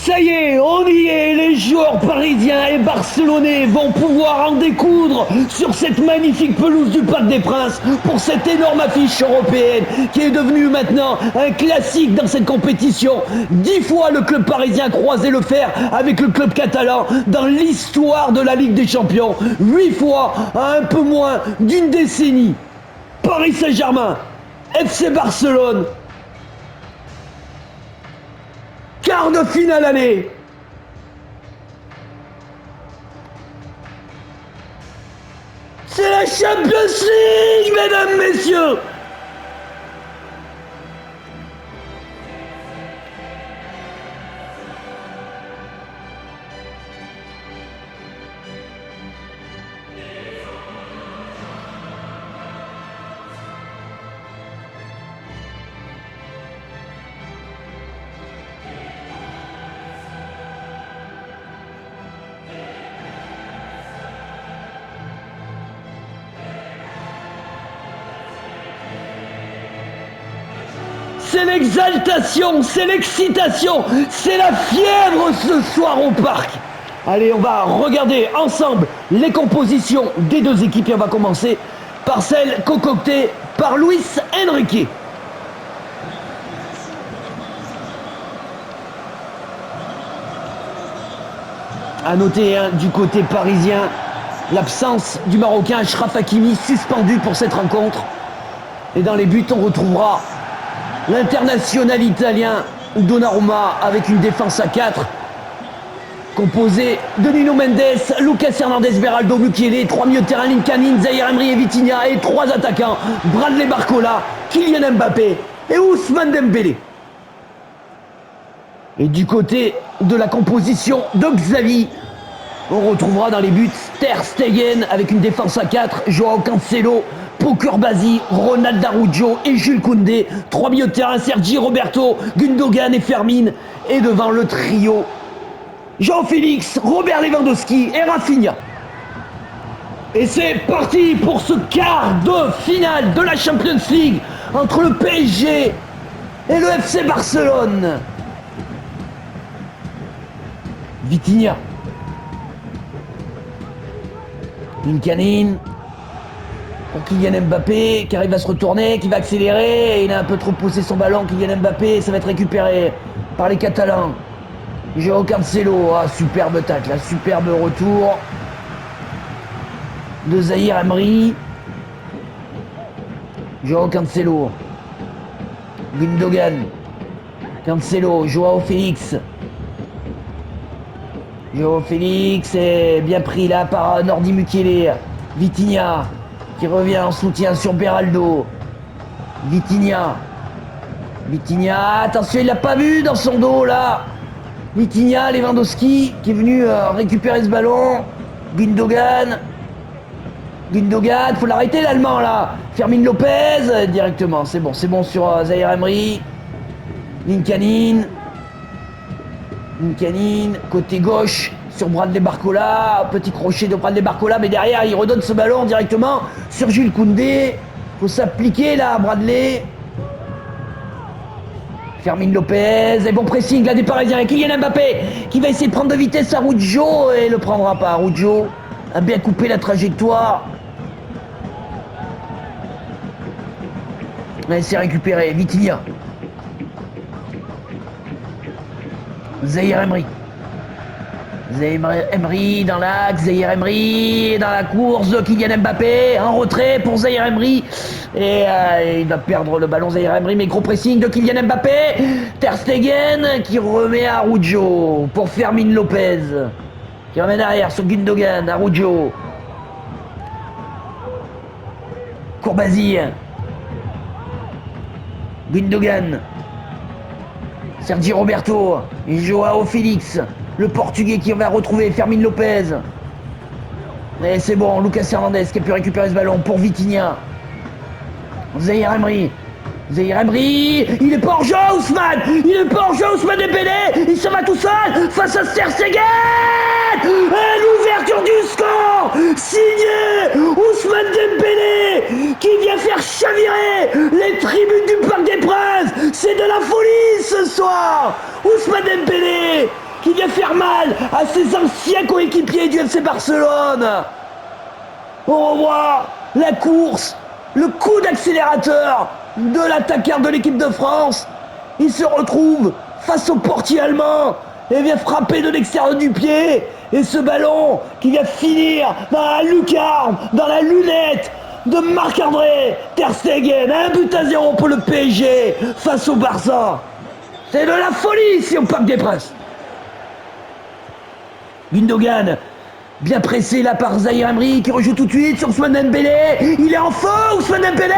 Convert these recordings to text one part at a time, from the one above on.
Ça y est, on y est, les joueurs parisiens et barcelonais vont pouvoir en découdre sur cette magnifique pelouse du Parc des Princes pour cette énorme affiche européenne qui est devenue maintenant un classique dans cette compétition. 10 fois le club parisien a croisé le fer avec le club catalan dans l'histoire de la Ligue des Champions. 8 fois à un peu moins d'une décennie. Paris Saint-Germain, FC Barcelone, quart de finale aller. C'est la Champions League, mesdames, messieurs. C'est l'exaltation, c'est l'excitation, c'est la fièvre ce soir au parc. Allez, on va regarder ensemble les compositions des deux équipes et on va commencer par celle concoctée par Luis Enrique. A noter du côté parisien l'absence du Marocain Achraf Hakimi suspendu pour cette rencontre. Et dans les buts, on retrouvera l'international italien Donnarumma avec une défense à 4 composée de Nuno Mendes, Lucas Hernandez, Beraldo, Mukiele, 3 milieux de terrain, Lincoln, Zahir Emery et Vitinha et 3 attaquants, Bradley Barcola, Kylian Mbappé et Ousmane Dembélé. Et du côté de la composition de Xavi, on retrouvera dans les buts Ter Stegen avec une défense à 4, Joao Cancelo, Pau Cubarsí, Ronald Araujo et Jules Koundé. 3 milieux de terrain, Sergi Roberto, Gundogan et Fermin. Et devant le trio, João Félix, Robert Lewandowski et Rafinha. Et c'est parti pour ce quart de finale de la Champions League entre le PSG et le FC Barcelone. Vitinha. Lincoln pour Kylian Mbappé qui arrive à se retourner, qui va accélérer. Il a un peu trop poussé son ballon, Kylian Mbappé. Ça va être récupéré par les Catalans. Joao Cancelo, superbe tacle, superbe retour de Zahir Emery. Joao Cancelo, Gundogan, Cancelo, Joao Félix. Joao Félix est bien pris là par Nordi Mukiele. Vitinha qui revient en soutien sur Beraldo. Vitinha, attention, il l'a pas vu dans son dos là. Vitinha, Lewandowski qui est venu récupérer ce ballon. Gundogan, faut l'arrêter l'allemand là. Fermin Lopez directement, c'est bon sur Zahir Emery. Lincoln, côté gauche sur Bradley Barcola, petit crochet de Bradley Barcola, mais derrière il redonne ce ballon directement sur Jules Koundé. Faut s'appliquer là, Bradley. Fermin Lopez, et bon pressing là des Parisiens, Kylian Mbappé qui va essayer de prendre de vitesse à Araujo et le prendra pas. Araujo a bien coupé la trajectoire. Mais c'est récupéré, Vitinha. Zahir Emery dans l'axe, Zahir Emery dans la course de Kylian Mbappé, en retrait pour Zahir Emery et il va perdre le ballon Zahir Emery, mais gros pressing de Kylian Mbappé. Ter Stegen qui remet à Araujo pour Fermin Lopez qui remet derrière sur Gundogan. Araujo, Cubarsí, Gundogan, Sergi Roberto et Joao Félix, le Portugais qui va retrouver Fermin Lopez. Et c'est bon, Lucas Hernandez qui a pu récupérer ce ballon pour Vitinha. Zahir Emery, il est pas hors jeu Ousmane, Dembélé, il se va tout seul face à Ter Stegen. Et l'ouverture du score signé Ousmane Dembélé qui vient faire chavirer les tribunes du Parc des Princes. C'est de la folie ce soir. Ousmane Dembélé qui vient faire mal à ses anciens coéquipiers du FC Barcelone. On revoit la course, le coup d'accélérateur de l'attaquant de l'équipe de France. Il se retrouve face au portier allemand et vient frapper de l'extérieur du pied. Et ce ballon qui vient finir dans la lucarne, dans la lunette de Marc-André Ter Stegen. 1-0 pour le PSG face au Barça. C'est de la folie ici au Parc des Princes. Gundogan, bien pressé là par Zahir Emery qui rejoue tout de suite sur Ousmane Dembélé. Il est en feu, Ousmane Dembélé.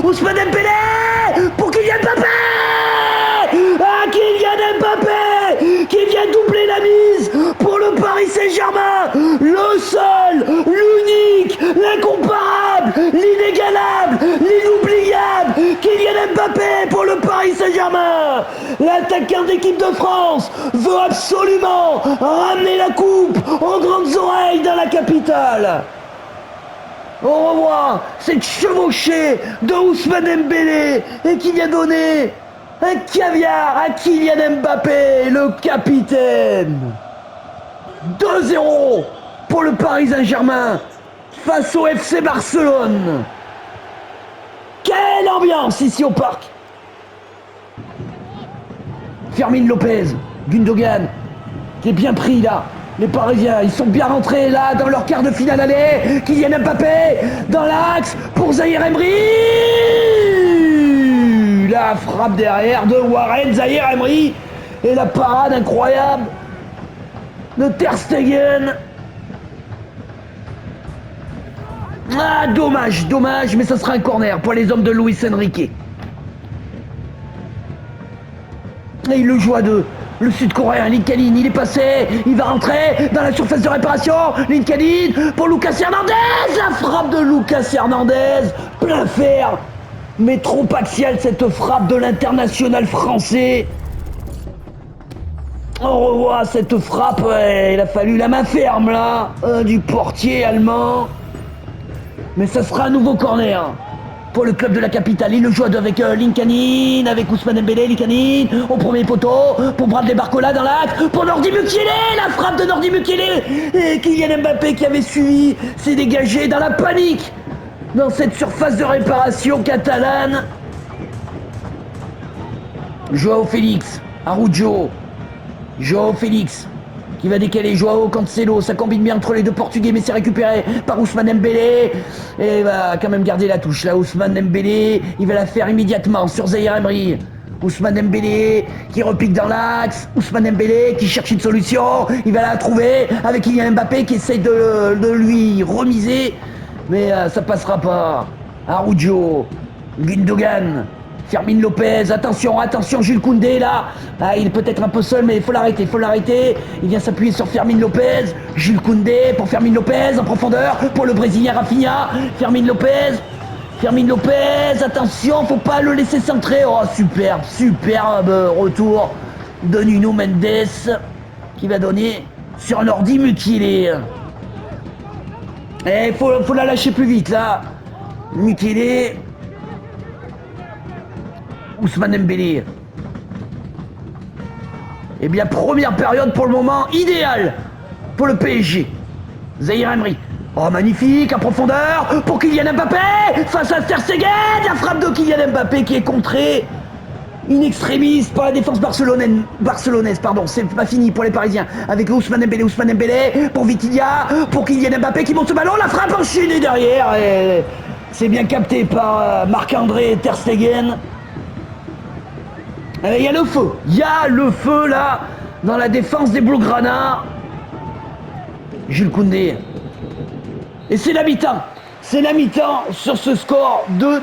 Ousmane Dembélé pour Kylian Mbappé. Ah, Kylian Mbappé qui vient doubler la mise pour le Paris Saint-Germain. Le seul, l'unique, l'incomparable, l'inégalable, l'inoubliable Kylian Mbappé pour le Paris Saint-Germain. L'attaquant d'équipe de France veut absolument ramener la coupe aux grandes oreilles dans la capitale. On revoit cette chevauchée de Ousmane Dembélé et qui vient donner un caviar à Kylian Mbappé, le capitaine. 2-0 pour le Paris Saint-Germain face au FC Barcelone. Quelle ambiance ici au parc. Fermín López, Gundogan, qui est bien pris là. Les Parisiens, ils sont bien rentrés là dans leur quart de finale aller. Kylian Mbappé dans l'axe pour Zahir Emery. La frappe derrière de Warren Zahir Emery. Et la parade incroyable de Ter Stegen. Ah, dommage, mais ça sera un corner pour les hommes de Luis Enrique. Et il le joue à deux. Le Sud-Coréen, Lincoln, il est passé, il va rentrer dans la surface de réparation. Lincoln pour Lucas Hernandez. La frappe de Lucas Hernandez, plein fer. Mais trop axiale cette frappe de l'international français. On revoit cette frappe, il a fallu la main ferme là, du portier allemand. Mais ça sera un nouveau corner pour le club de la capitale. Il le joue avec Lincoln, avec Ousmane Dembélé, Lincoln au premier poteau, pour Bradley Barcola dans l'axe, pour Nordi Mukiele, la frappe de Nordi Mukiele. Et Kylian Mbappé qui avait suivi s'est dégagé dans la panique dans cette surface de réparation catalane. Joao Félix, Araujo, Joao Félix qui va décaler Joao Cancelo, ça combine bien entre les deux Portugais, mais c'est récupéré par Ousmane Dembélé. Et il va quand même garder la touche là, Ousmane Dembélé, il va la faire immédiatement sur Zahir Emery. Ousmane Dembélé qui repique dans l'axe, Ousmane Dembélé qui cherche une solution, il va la trouver avec Kylian Mbappé qui essaye de lui remiser, mais ça passera pas. Araujo, Gundogan, Fermín López, attention, Jules Koundé là. Ah, il est peut-être un peu seul, mais il faut l'arrêter. Il vient s'appuyer sur Fermín López. Jules Koundé pour Fermín López en profondeur pour le Brésilien Rafinha. Fermín López, attention, faut pas le laisser centrer. Oh, superbe retour de Nuno Mendes qui va donner sur Nordi Mukiele. Et faut la lâcher plus vite là. Mukiele. Ousmane Dembélé. Eh bien, première période pour le moment idéale pour le PSG. Zahir Emery. Oh, magnifique, en profondeur pour Kylian Mbappé face à Ter Stegen. La frappe de Kylian Mbappé qui est contrée in extremis par la défense barcelonaise. C'est pas fini pour les Parisiens. Avec Ousmane Dembélé pour Vitinha, pour Kylian Mbappé qui monte ce ballon. La frappe enchaînée derrière. Et c'est bien capté par Marc-André Ter Stegen. Il y a le feu là dans la défense des Blaugrana. Jules Koundé. Et c'est la mi-temps sur ce score de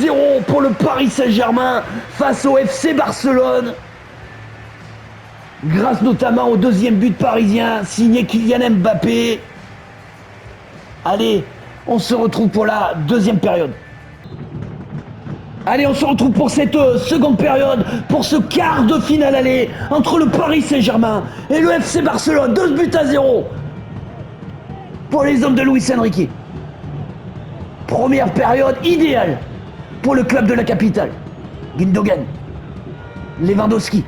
2-0 pour le Paris Saint-Germain face au FC Barcelone. Grâce notamment au deuxième but parisien signé Kylian Mbappé. Allez, on se retrouve pour la deuxième période. Allez, on se retrouve pour cette seconde période, pour ce quart de finale aller entre le Paris Saint-Germain et le FC Barcelone. 2-0 pour les hommes de Luis Enrique. Première période idéale pour le club de la capitale. Gundogan, Lewandowski,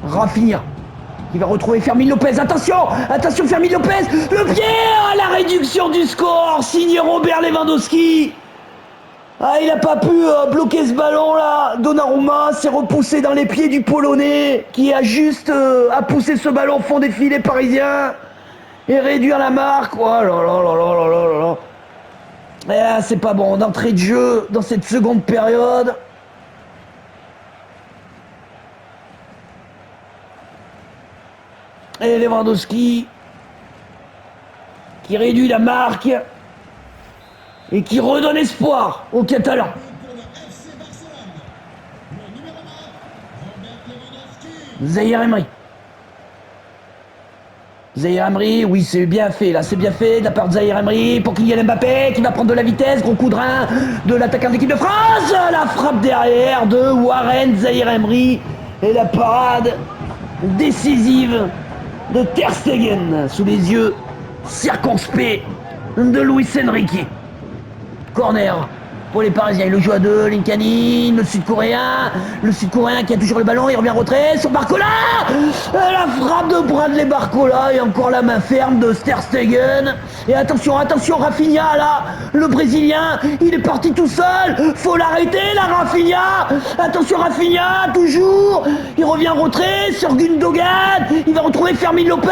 Rafinha, qui va retrouver Fermín López. Attention, attention Fermín López, le pied à la réduction du score, signé Robert Lewandowski. Ah, il n'a pas pu bloquer ce ballon là. Donnarumma s'est repoussé dans les pieds du Polonais qui a juste à pousser ce ballon au fond des filets parisiens et réduire la marque. Oh là là là là là là là. Et là, c'est pas bon. D'entrée de jeu dans cette seconde période. Et Lewandowski qui réduit la marque et qui redonne espoir aux Catalans. Zahir Emery. Zahir Emery, oui, c'est bien fait, là, c'est bien fait de la part de Zahir Emery pour Kylian Mbappé qui va prendre de la vitesse, gros coup de rein de l'attaquant d'équipe de France, la frappe derrière de Warren Zahir Emery et la parade décisive de Ter Stegen sous les yeux circonspects de Luis Enrique. Corner pour les Parisiens, il le joue à deux, Linkanin, le Sud-Coréen qui a toujours le ballon, il revient en retrait sur Barcola. La frappe de Bradley Barcola et encore la main ferme de Ter Stegen. Et attention, attention, Rafinha là, le Brésilien, il est parti tout seul, faut l'arrêter là Rafinha. Attention Rafinha, toujours, il revient en retrait sur Gundogan, il va retrouver Fermín López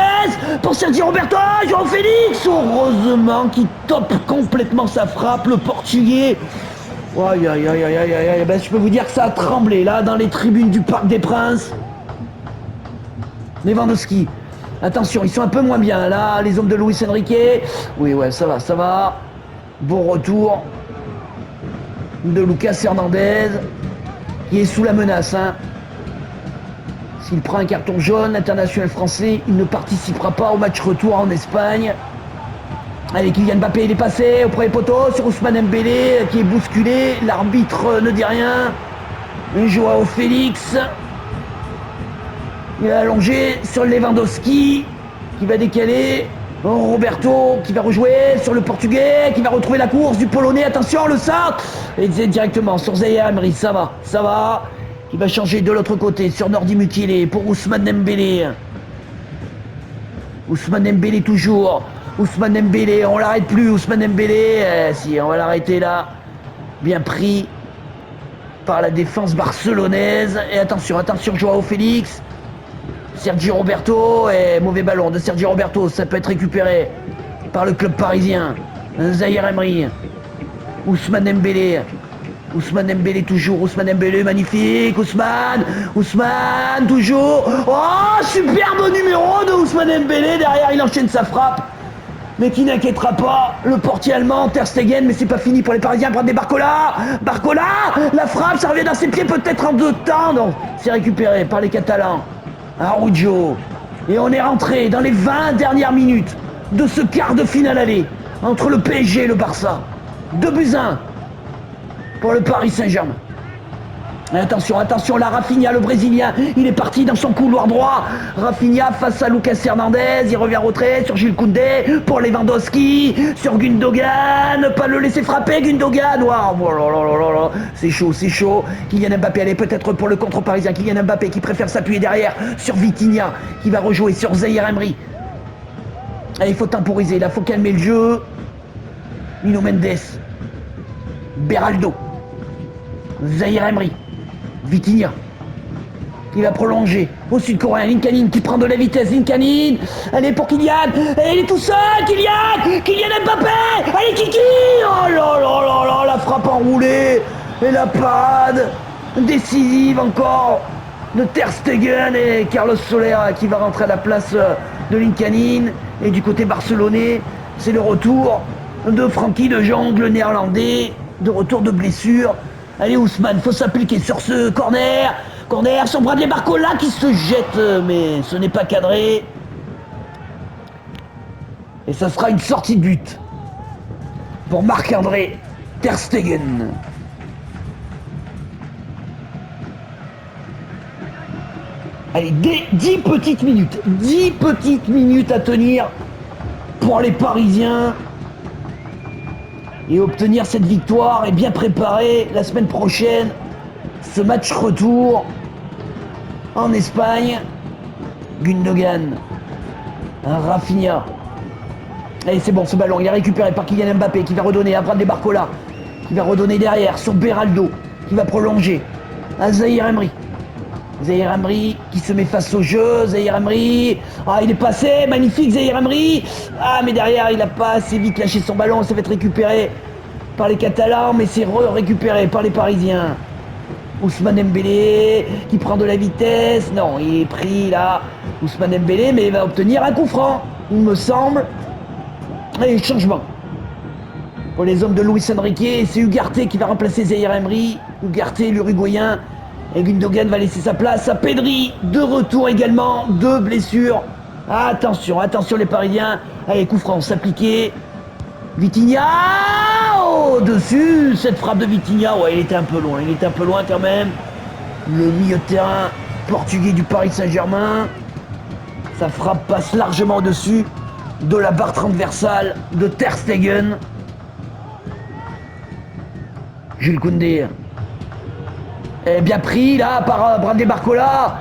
pour Sergio Roberto, João Félix, heureusement qu'il tope complètement sa frappe, le Portugais. Aïe aïe aïe aïe aïe aïe, ben, je peux vous dire que ça a tremblé là dans les tribunes du Parc des Princes. Lewandowski, attention, ils sont un peu moins bien là, les hommes de Luis Enrique. Oui ouais, ça va, ça va. Bon retour de Lucas Hernandez qui est sous la menace. Hein. S'il prend un carton jaune, l'international français, il ne participera pas au match retour en Espagne. Allez, Kylian Mbappé, il est passé au premier poteau sur Ousmane Dembélé qui est bousculé. L'arbitre ne dit rien. Joao Félix. Il est allongé sur Lewandowski qui va décaler. Roberto qui va rejouer sur le Portugais qui va retrouver la course du Polonais. Attention, le centre. Et directement sur Zahir Emery, ça va, ça va. Il va changer de l'autre côté sur Nordi Mukiele pour Ousmane Dembélé. Ousmane Dembélé toujours. Ousmane Dembélé, on l'arrête plus, Ousmane Dembélé, si on va l'arrêter là, bien pris par la défense barcelonaise, et attention, attention Joao Félix, Sergio Roberto, et mauvais ballon de Sergio Roberto, ça peut être récupéré par le club parisien, Zahir Emery, Ousmane Dembélé toujours, Ousmane Dembélé, magnifique, Ousmane toujours, oh superbe numéro de Ousmane Dembélé, derrière il enchaîne sa frappe. Mais qui n'inquiétera pas le portier allemand, Ter Stegen, mais c'est pas fini pour les Parisiens, Bradley Barcola, la frappe, ça revient dans ses pieds peut-être en deux temps, donc c'est récupéré par les Catalans, Araujo, et on est rentré dans les 20 dernières minutes de ce quart de finale aller, entre le PSG et le Barça, 2-1 pour le Paris Saint-Germain. Attention, attention, là, Rafinha, le Brésilien, il est parti dans son couloir droit. Rafinha face à Lucas Hernandez, il revient en retrait sur Jules Koundé, pour Lewandowski, sur Gundogan, pas le laisser frapper, Gundogan, waouh, oh là là là, c'est chaud. Kylian Mbappé, allez, peut-être pour le contre parisien, Kylian Mbappé qui préfère s'appuyer derrière sur Vitinha, qui va rejouer sur Zahir Emery. Allez, il faut temporiser, là, il faut calmer le jeu. Nuno Mendes, Beraldo, Zahir Emery. Vitinha qui va prolonger au Sud-Coréen, Linkanin qui prend de la vitesse, Linkanin, allez pour Kylian, il est tout seul, Kylian Mbappé, allez Kiki, oh là là là là, la frappe enroulée et la parade décisive encore de Ter Stegen et Carlos Soler qui va rentrer à la place de Linkanin. Et du côté barcelonais, c'est le retour de Frenkie de Jong, le néerlandais, de retour de blessure. Allez Ousmane, faut s'appliquer sur ce corner sur Bradley Barcola qui se jette, mais ce n'est pas cadré. Et ça sera une sortie de but pour Marc-André Ter Stegen. Allez, 10 petites minutes à tenir pour les Parisiens. Et obtenir cette victoire et bien préparer la semaine prochaine ce match retour en Espagne Gundogan. Un Rafinha. Et c'est bon, ce ballon, il est récupéré par Kylian Mbappé qui va redonner à Bradley Barcola. Qui va redonner derrière sur Beraldo. Qui va prolonger à Zahir Emery. Zahir Emery qui se met face au jeu. Zahir Emery. Ah, il est passé. Magnifique Zahir Emery. Ah, mais derrière, il n'a pas assez vite lâché son ballon. Ça va être récupéré par les Catalans. Mais c'est récupéré par les Parisiens. Ousmane Dembélé qui prend de la vitesse. Non, il est pris là. Ousmane Dembélé, mais il va obtenir un coup franc, il me semble. Et changement. Pour les hommes de Luis Enrique, c'est Ugarte qui va remplacer Zahir Emery. Ugarte, l'Uruguayen. Et Gundogan va laisser sa place à Pedri. De retour également, 2 blessures. Attention, attention les Parisiens. Allez, coup franc s'appliquer. Vitinha au-dessus, cette frappe de Vitinha. Ouais, il était un peu loin quand même. Le milieu de terrain portugais du Paris Saint-Germain. Sa frappe passe largement au-dessus de la barre transversale de Ter Stegen. Jules Koundé est bien pris là par Bradley Barcola.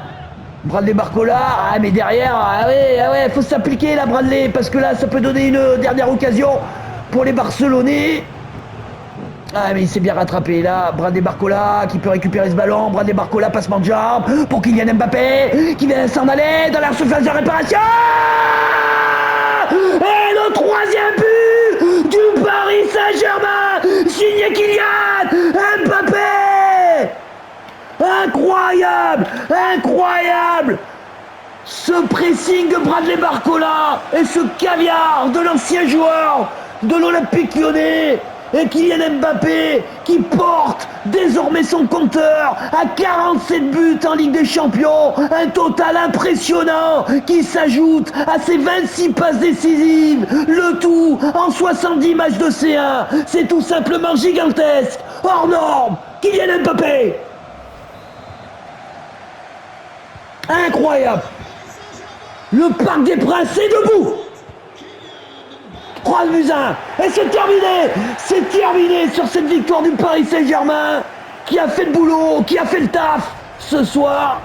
Bradley Barcola, ah mais derrière, ah ouais, faut s'appliquer là Bradley, parce que là ça peut donner une dernière occasion pour les Barcelonais. Ah mais il s'est bien rattrapé là, Bradley Barcola qui peut récupérer ce ballon. Bradley Barcola, passement de jambe pour Kylian Mbappé qui vient s'en aller dans la surface de réparation. Et le 3e but du Paris Saint-Germain, signé Kylian Mbappé. Incroyable, incroyable. Ce pressing de Bradley Barcola et ce caviar de l'ancien joueur de l'Olympique Lyonnais. Et Kylian Mbappé qui porte désormais son compteur à 47 buts en Ligue des Champions. Un total impressionnant qui s'ajoute à ses 26 passes décisives. Le tout en 70 matchs de C1. C'est tout simplement gigantesque. Hors norme, Kylian Mbappé. Incroyable. Le Parc des Princes est debout. 3 buts 1. Et c'est terminé. C'est terminé sur cette victoire du Paris Saint-Germain qui a fait le boulot, qui a fait le taf ce soir.